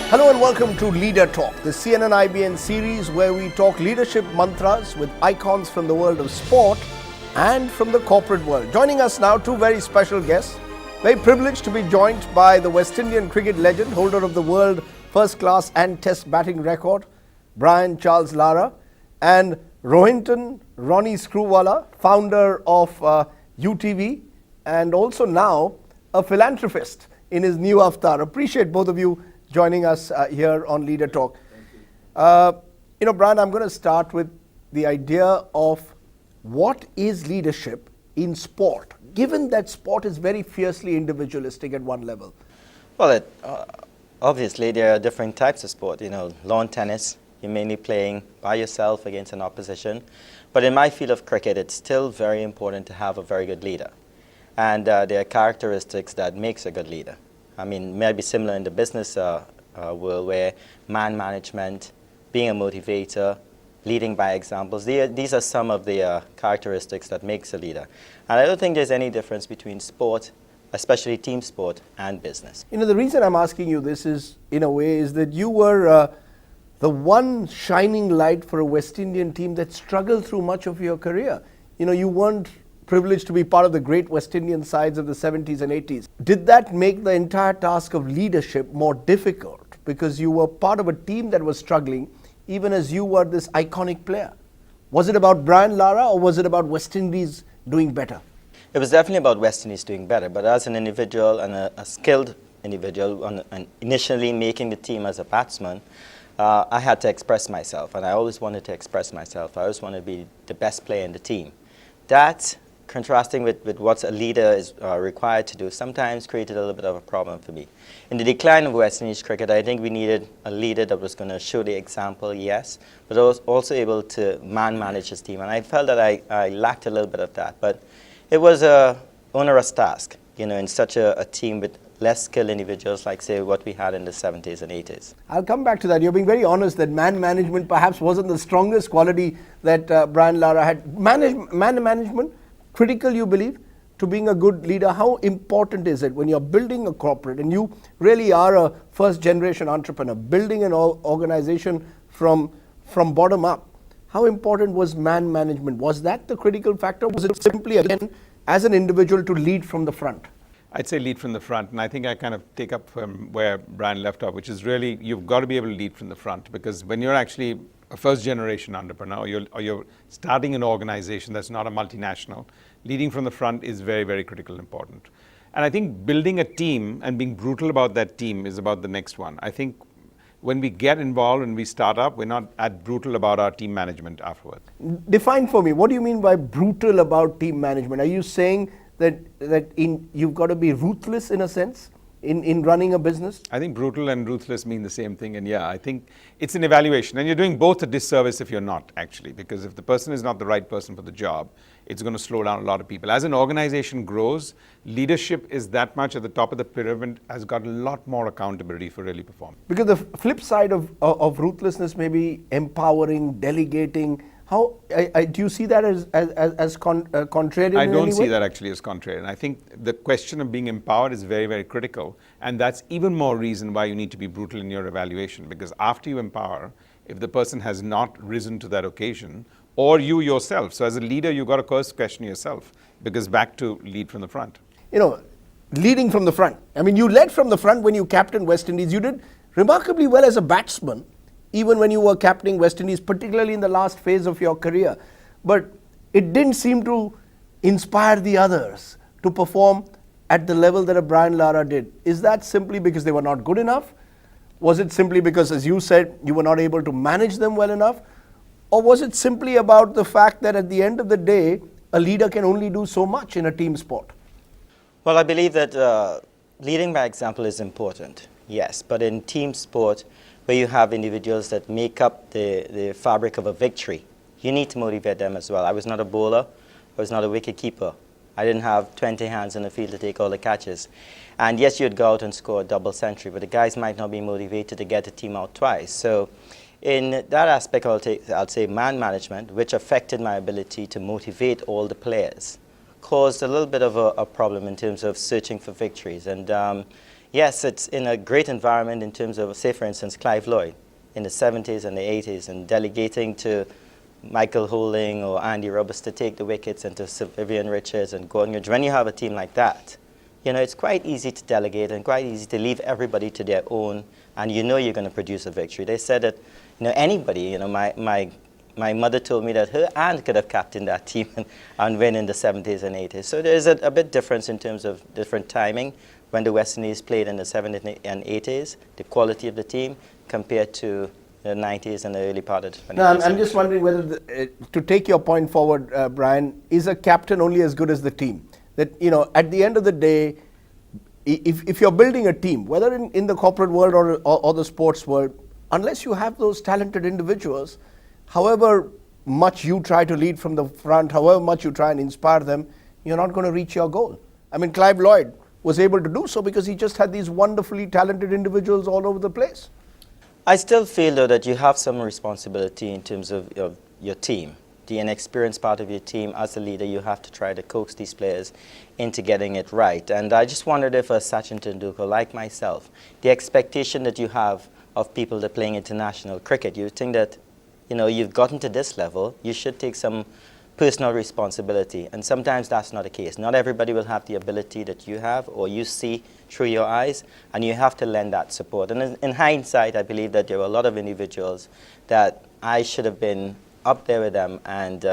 Hello and welcome to Leader Talk, the CNN-IBN series where we talk leadership mantras with icons from the world of sport and from the corporate world. Joining us now, two very special guests. Very privileged to be joined by the West Indian cricket legend, holder of the world first class and test batting record, Brian Charles Lara, and Ronnie Screwvala, founder of UTV and also now a philanthropist in his new avatar. Appreciate both of you joining us here on Leader Talk. Brian, I'm going to start with the idea of what is leadership in sport, given that sport is very fiercely individualistic at one level. Well, obviously there are different types of sport. Lawn tennis, you're mainly playing by yourself against an opposition. But in my field of cricket, it's still very important to have a very good leader. And there are characteristics that makes a good leader. I mean, maybe similar in the business world where man management, being a motivator, leading by examples, these are some of the characteristics that makes a leader. And I don't think there's any difference between sport, especially team sport, and business. The reason I'm asking you this is, in a way, is that you were the one shining light for a West Indian team that struggled through much of your career. You weren't privileged to be part of the great West Indian sides of the 70s and 80s. Did that make the entire task of leadership more difficult because you were part of a team that was struggling even as you were this iconic player? Was it about Brian Lara or was it about West Indies doing better? It was definitely about West Indies doing better, but as an individual and a skilled individual and initially making the team as a batsman, I had to express myself, and I always wanted to express myself. I always wanted to be the best player in the team. That, contrasting with what a leader is required to do, sometimes created a little bit of a problem for me. In the decline of West Indies cricket, I think we needed a leader that was going to show the example, yes, but was also able to manage his team. And I felt that I lacked a little bit of that. But it was an onerous task, in such a team with less skilled individuals like, say, what we had in the 70s and 80s. I'll come back to that. You're being very honest that man management perhaps wasn't the strongest quality that Brian Lara had. Man management, critical, you believe, to being a good leader? How important is it when you're building a corporate and you really are a first generation entrepreneur, building an organization from bottom up? How important was man management? Was that the critical factor? Was it simply, again, as an individual to lead from the front? I'd say lead from the front, and I think I kind of take up from where Brian left off, which is really you've got to be able to lead from the front, because when you're actually a first generation entrepreneur or you're starting an organization that's not a multinational, leading from the front is very, very critical and important. And I think building a team and being brutal about that team is about the next one. I think when we get involved and we start up, we're not as brutal about our team management afterwards. Define for me, what do you mean by brutal about team management? Are you saying that you've got to be ruthless in a sense in running a business? I think brutal and ruthless mean the same thing, and yeah, I think it's an evaluation, and you're doing both a disservice if you're not, actually, because if the person is not the right person for the job, it's going to slow down a lot of people. As an organization grows, leadership is that much at the top of the pyramid, has got a lot more accountability for really performing. Because the flip side of ruthlessness may be empowering, delegating. How do you see that as contrarian? I don't see that actually as contrarian. I think the question of being empowered is very, very critical, and that's even more reason why you need to be brutal in your evaluation, because after you empower, if the person has not risen to that occasion, or you yourself, so as a leader you've got to first question yourself, because back to lead from the front. Leading from the front. I mean, you led from the front when you captained West Indies. You did remarkably well as a batsman, even when you were captaining West Indies, particularly in the last phase of your career. But it didn't seem to inspire the others to perform at the level that a Brian Lara did. Is that simply because they were not good enough? Was it simply because, as you said, you were not able to manage them well enough? Or was it simply about the fact that at the end of the day, a leader can only do so much in a team sport? Well, I believe that leading by example is important, yes, but in team sport, where you have individuals that make up the fabric of a victory, you need to motivate them as well. I was not a bowler, I was not a wicket keeper. I didn't have 20 hands in the field to take all the catches. And yes, you'd go out and score a double century, but the guys might not be motivated to get the team out twice. So in that aspect, I'll say man management, which affected my ability to motivate all the players, caused a little bit of a problem in terms of searching for victories. And Yes, it's in a great environment in terms of, say, for instance, Clive Lloyd in the 70s and the 80s, and delegating to Michael Holding or Andy Roberts to take the wickets and to Vivian Richards and Gordon Goodwin. When you have a team like that, you know, it's quite easy to delegate and quite easy to leave everybody to their own, and you know you're going to produce a victory. They said that, you know, anybody, you know, my mother told me that her aunt could have captained that team and win in the 70s and 80s. So there's a bit difference in terms of different timing when the West Indies played in the 70s and 80s, the quality of the team compared to the 90s and the early part of the 20s. No, I'm just wondering whether, to take your point forward, Brian, is a captain only as good as the team? That, you know, at the end of the day, if you're building a team, whether in the corporate world or the sports world, unless you have those talented individuals, however much you try to lead from the front, however much you try and inspire them, you're not going to reach your goal. I mean, Clive Lloyd was able to do so because he just had these wonderfully talented individuals all over the place. I still feel, though, that you have some responsibility in terms of your team. The inexperienced part of your team, as a leader, you have to try to coax these players into getting it right. And I just wondered if Sachin Tendulkar, like myself, the expectation that you have of people that are playing international cricket, you think that, you know, you've gotten to this level, you should take some personal responsibility. And sometimes that's not the case. Not everybody will have the ability that you have or you see through your eyes, and you have to lend that support. And in hindsight, I believe that there were a lot of individuals that I should have been up there with them and,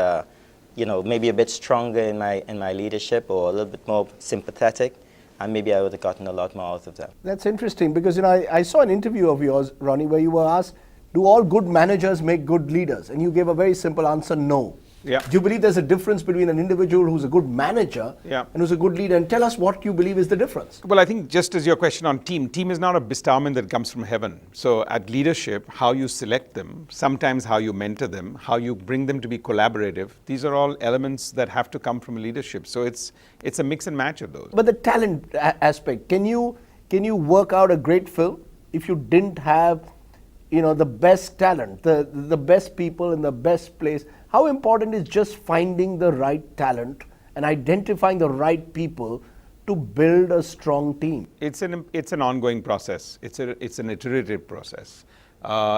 you know, maybe a bit stronger in my leadership or a little bit more sympathetic, and maybe I would have gotten a lot more out of them. That's interesting because, you know, I saw an interview of yours, Ronnie, where you were asked, do all good managers make good leaders? And you gave a very simple answer, no. Yeah. Do you believe there's a difference between an individual who's a good manager and who's a good leader? And tell us what you believe is the difference. Well, I think just as your question on team is not a bestowment that comes from heaven. So at leadership, how you select them, sometimes how you mentor them, how you bring them to be collaborative, these are all elements that have to come from leadership. So it's a mix and match of those. But the talent aspect, can you work out a great film if you didn't have, you know, the best talent, the best people in the best place? How important is just finding the right talent and identifying the right people to build a strong team? It's an ongoing process. It's an iterative process.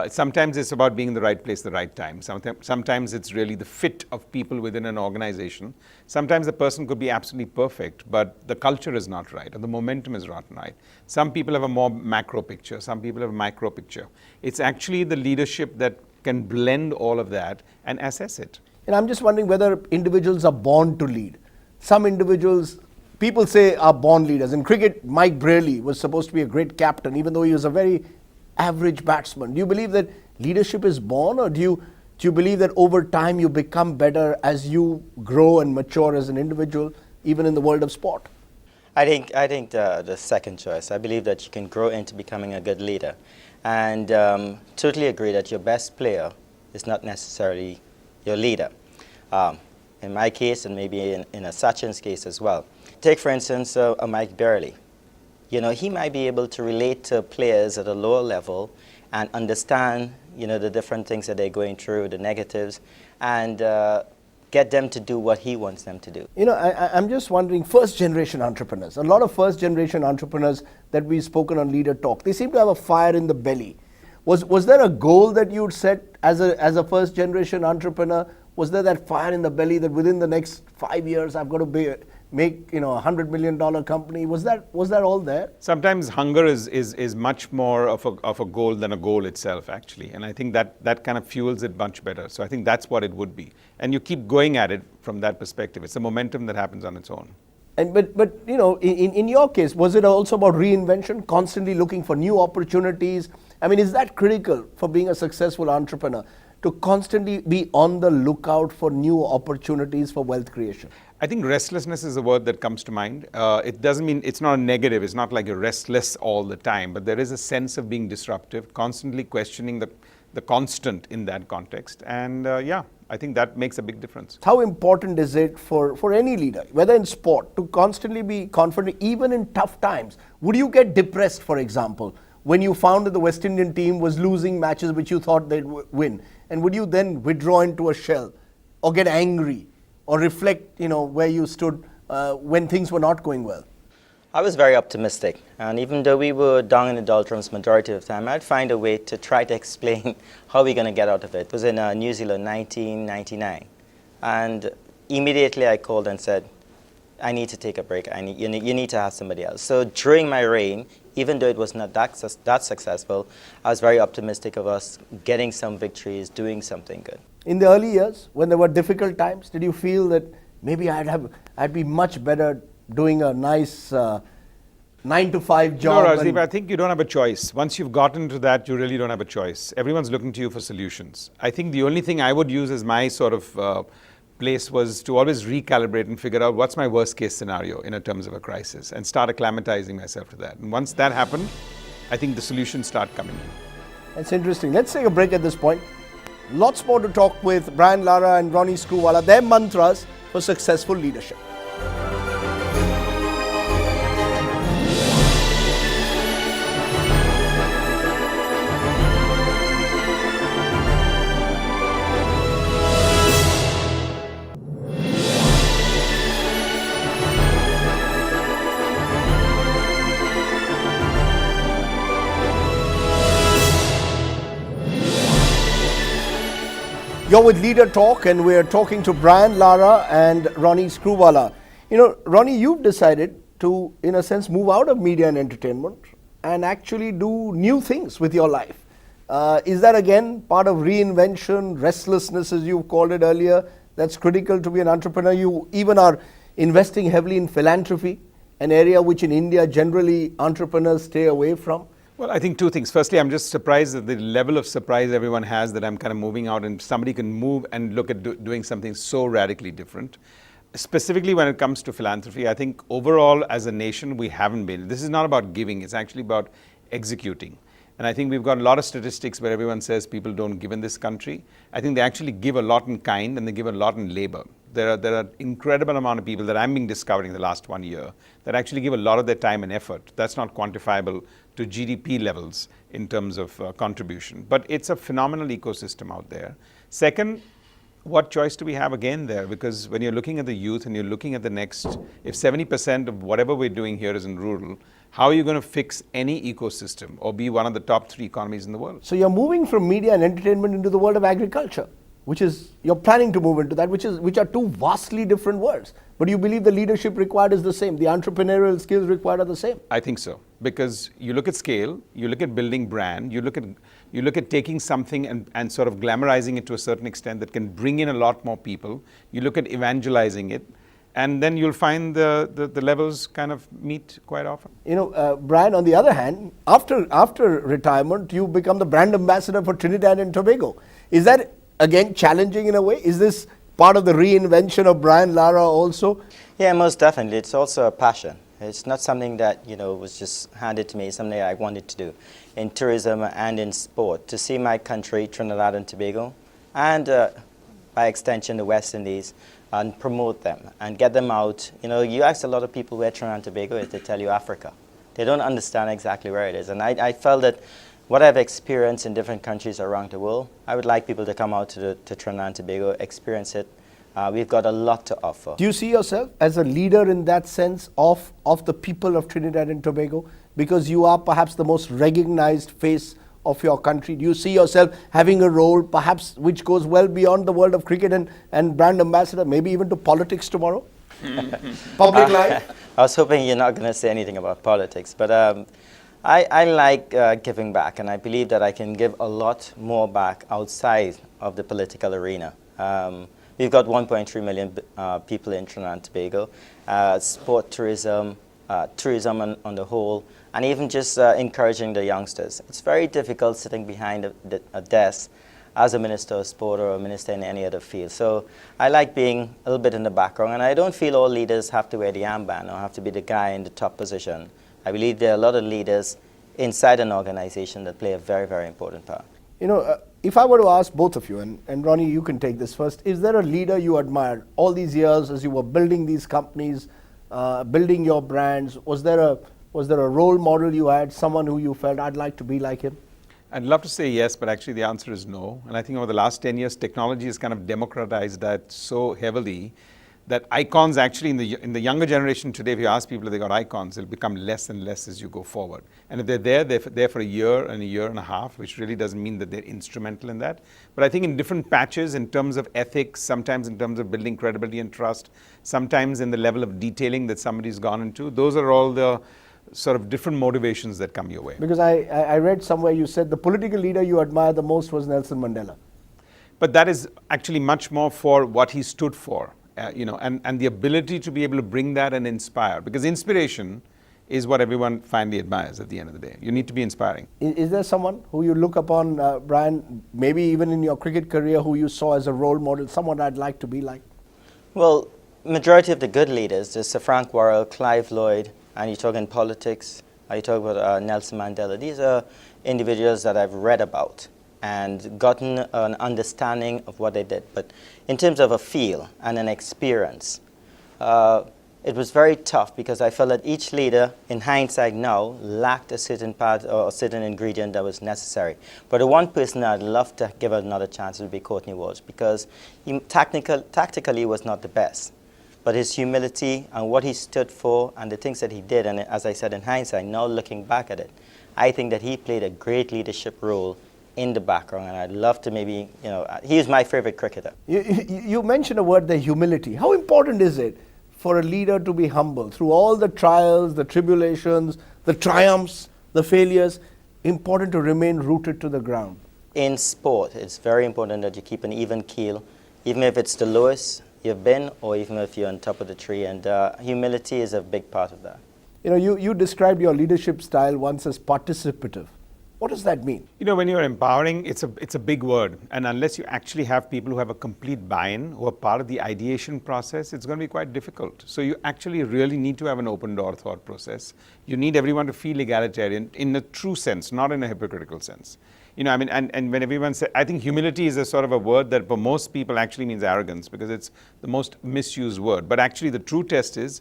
Sometimes it's about being in the right place at the right time. Sometimes it's really the fit of people within an organization. Sometimes the person could be absolutely perfect, but the culture is not right, or the momentum is not right. Some people have a more macro picture. Some people have a micro picture. It's actually the leadership that can blend all of that and assess it. And I'm just wondering whether individuals are born to lead. Some individuals, people say, are born leaders. In cricket, Mike Braley was supposed to be a great captain, even though he was a very average batsman. Do you believe that leadership is born, or do you believe that over time you become better as you grow and mature as an individual, even in the world of sport? I think the second choice. I believe that you can grow into becoming a good leader. And totally agree that your best player is not necessarily your leader. In my case, and maybe in a Sachin's case as well. Take, for instance, a Mike Braley. You know, he might be able to relate to players at a lower level and understand, you know, the different things that they're going through, the negatives, and get them to do what he wants them to do. You know, I'm just wondering, first-generation entrepreneurs, a lot of first-generation entrepreneurs that we've spoken on Leader Talk, they seem to have a fire in the belly. Was there a goal that you'd set as a first-generation entrepreneur? Was there that fire in the belly that within the next 5 years I've got to make, you know, $100 million company? Was that all there? Sometimes hunger is much more of a goal than a goal itself, actually. And I think that kind of fuels it much better. So I think that's what it would be. And you keep going at it from that perspective. It's a momentum that happens on its own. And but you know, in your case, was it also about reinvention, constantly looking for new opportunities? I mean, is that critical for being a successful entrepreneur, to constantly be on the lookout for new opportunities for wealth creation? I think restlessness is a word that comes to mind. It doesn't mean, it's not a negative, it's not like you're restless all the time, but there is a sense of being disruptive, constantly questioning the constant in that context. And yeah, I think that makes a big difference. How important is it for any leader, whether in sport, to constantly be confident even in tough times? Would you get depressed, for example, when you found that the West Indian team was losing matches which you thought they'd win? And would you then withdraw into a shell or get angry or reflect, you know, where you stood when things were not going well? I was very optimistic, and even though we were down in the doldrums majority of the time, I'd find a way to try to explain how we're going to get out of it. It was in New Zealand, 1999, and immediately I called and said, I need to take a break. You need to have somebody else. So during my reign, even though it was not that successful, I was very optimistic of us getting some victories, doing something good. In the early years, when there were difficult times, did you feel that maybe I'd be much better doing a nice 9-to-5 job? No, Rajdeep, I think you don't have a choice. Once you've gotten to that, you really don't have a choice. Everyone's looking to you for solutions. I think the only thing I would use as my sort of place was to always recalibrate and figure out what's my worst case scenario in terms of a crisis and start acclimatizing myself to that. And once that happened, I think the solutions start coming in. That's interesting. Let's take a break at this point. Lots more to talk with Brian Lara and Ronnie Screwvala, their mantras for successful leadership. You're with Leader Talk, and we're talking to Brian Lara and Ronnie Screwvala. You know, Ronnie, you've decided to, in a sense, move out of media and entertainment and actually do new things with your life. Is that, again, part of reinvention, restlessness, as you've called it earlier, that's critical to be an entrepreneur? You even are investing heavily in philanthropy, an area which in India generally entrepreneurs stay away from. Well, I think two things. Firstly, I'm just surprised at the level of surprise everyone has that I'm kind of moving out and somebody can move and look at doing something so radically different. Specifically when it comes to philanthropy, I think overall as a nation, we haven't been. This is not about giving, it's actually about executing. And I think we've got a lot of statistics where everyone says people don't give in this country. I think they actually give a lot in kind and they give a lot in labor. There are incredible amount of people that I'm being discovering in the last 1 year that actually give a lot of their time and effort. That's not quantifiable to GDP levels in terms of contribution. But it's a phenomenal ecosystem out there. Second, what choice do we have again there? Because when you're looking at the youth and you're looking at the next, if 70% of whatever we're doing here is in rural, how are you going to fix any ecosystem or be one of the top 3 economies in the world? So you're moving from media and entertainment into the world of agriculture, which is, you're planning to move into that, which are two vastly different worlds. But you believe the leadership required is the same, the entrepreneurial skills required are the same? I think so, because you look at scale, you look at building brand, you look at taking something and sort of glamorizing it to a certain extent that can bring in a lot more people. You look at evangelizing it, and then you'll find the levels kind of meet quite often. You know, Brian, on the other hand, after retirement, you become the brand ambassador for Trinidad and Tobago. Is that, again, challenging in a way? Is this part of the reinvention of Brian Lara also? Yeah, most definitely. It's also a passion. It's not something that, was just handed to me. It's something I wanted to do in tourism and in sport. To see my country, Trinidad and Tobago, and by extension, the West Indies, and promote them and get them out. You ask a lot of people where Trinidad and Tobago is, they tell you Africa. They don't understand exactly where it is. And I felt that what I've experienced in different countries around the world, I would like people to come out to Trinidad and Tobago, experience it. We've got a lot to offer. Do you see yourself as a leader in that sense of the people of Trinidad and Tobago? Because you are perhaps the most recognized face of your country. Do you see yourself having a role perhaps which goes well beyond the world of cricket and brand ambassador, maybe even to politics tomorrow? Public life? I was hoping you're not going to say anything about politics, but I like giving back, and I believe that I can give a lot more back outside of the political arena. We've got 1.3 million people in Trinidad and Tobago, sport tourism, tourism on the whole, and even just encouraging the youngsters. It's very difficult sitting behind a desk as a minister of sport or a minister in any other field. So I like being a little bit in the background, and I don't feel all leaders have to wear the armband or have to be the guy in the top position. I believe there are a lot of leaders inside an organization that play a very, very important part. If I were to ask both of you, and Ronnie, you can take this first, is there a leader you admired all these years as you were building these companies, building your brands? Was there a role model you had, someone who you felt, I'd like to be like him? I'd love to say yes, but actually the answer is no. And I think over the last 10 years, technology has kind of democratized that so heavily that icons actually in the younger generation today, if you ask people if they got icons, they'll become less and less as you go forward. And if they're there for a year and a half, which really doesn't mean that they're instrumental in that. But I think in different patches, in terms of ethics, sometimes in terms of building credibility and trust, sometimes in the level of detailing that somebody's gone into, those are all the sort of different motivations that come your way. Because I read somewhere you said the political leader you admire the most was Nelson Mandela. But that is actually much more for what he stood for. And the ability to be able to bring that and inspire. Because inspiration is what everyone finally admires at the end of the day. You need to be inspiring. Is there someone who you look upon, Brian, maybe even in your cricket career, who you saw as a role model, someone I'd like to be like? Well, majority of the good leaders, there's Sir Frank Worrell, Clive Lloyd, and you talk in politics, you talk about Nelson Mandela. These are individuals that I've read about and gotten an understanding of what they did. But in terms of a feel and an experience, it was very tough because I felt that each leader, in hindsight now, lacked a certain part or a certain ingredient that was necessary. But the one person I'd love to give another chance would be Courtney Walsh, because he tactically was not the best. But his humility and what he stood for and the things that he did, and as I said in hindsight, now looking back at it, I think that he played a great leadership role in the background, and I'd love to maybe, he's my favorite cricketer. You mentioned a word there, humility. How important is it for a leader to be humble through all the trials, the tribulations, the triumphs, the failures? Important to remain rooted to the ground. In sport, it's very important that you keep an even keel, even if it's the lowest you've been, or even if you're on top of the tree, and humility is a big part of that. You described your leadership style once as participative. What does that mean? When you're empowering, it's a big word. And unless you actually have people who have a complete buy-in, who are part of the ideation process, it's going to be quite difficult. So you actually really need to have an open door thought process. You need everyone to feel egalitarian in a true sense, not in a hypocritical sense. And when everyone says, I think humility is a sort of a word that for most people actually means arrogance, because it's the most misused word. But actually the true test is,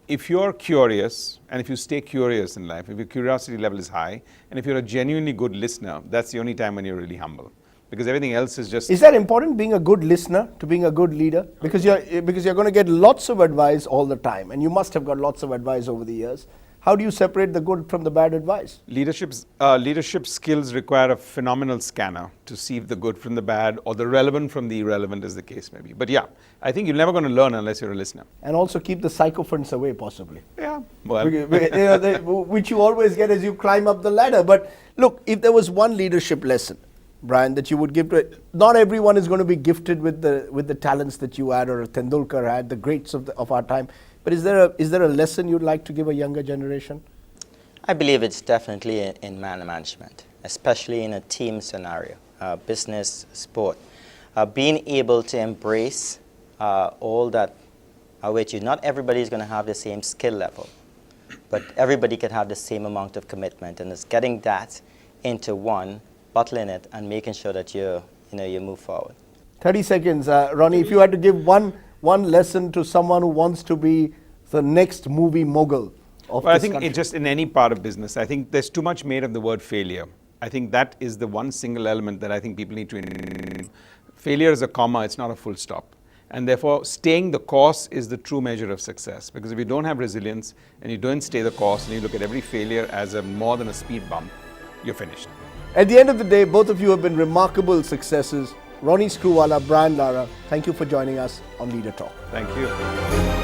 if you're curious, and if you stay curious in life, if your curiosity level is high, and if you're a genuinely good listener, that's the only time when you're really humble. Because everything else is just... Is that important, being a good listener to being a good leader? Because you're going to get lots of advice all the time, and you must have got lots of advice over the years. How do you separate the good from the bad advice? Leadership skills require a phenomenal scanner to see if the good from the bad or the relevant from the irrelevant, as the case may be. But yeah, I think you're never going to learn unless you're a listener. And also keep the sycophants away, possibly. Yeah, well. Which you always get as you climb up the ladder. But look, if there was one leadership lesson, Brian, that you would give to it, not everyone is going to be gifted with the talents that you had or Tendulkar had, the greats of our time. But is there a lesson you'd like to give a younger generation? I believe it's definitely in man management, especially in a team scenario, business, sport. Being able to embrace all that await you. Not everybody is going to have the same skill level, but everybody can have the same amount of commitment, and it's getting that into one, bottling it, and making sure that you move forward. 30 seconds, Ronnie. If you had to give one lesson to someone who wants to be the next movie mogul of this country. I think just in any part of business, I think there's too much made of the word failure. I think that is the one single element that I think people need to... Failure is a comma, it's not a full stop. And therefore, staying the course is the true measure of success. Because if you don't have resilience and you don't stay the course and you look at every failure as more than a speed bump, you're finished. At the end of the day, both of you have been remarkable successes. Ronnie Screwvala, Brian Lara, thank you for joining us on Leader Talk. Thank you.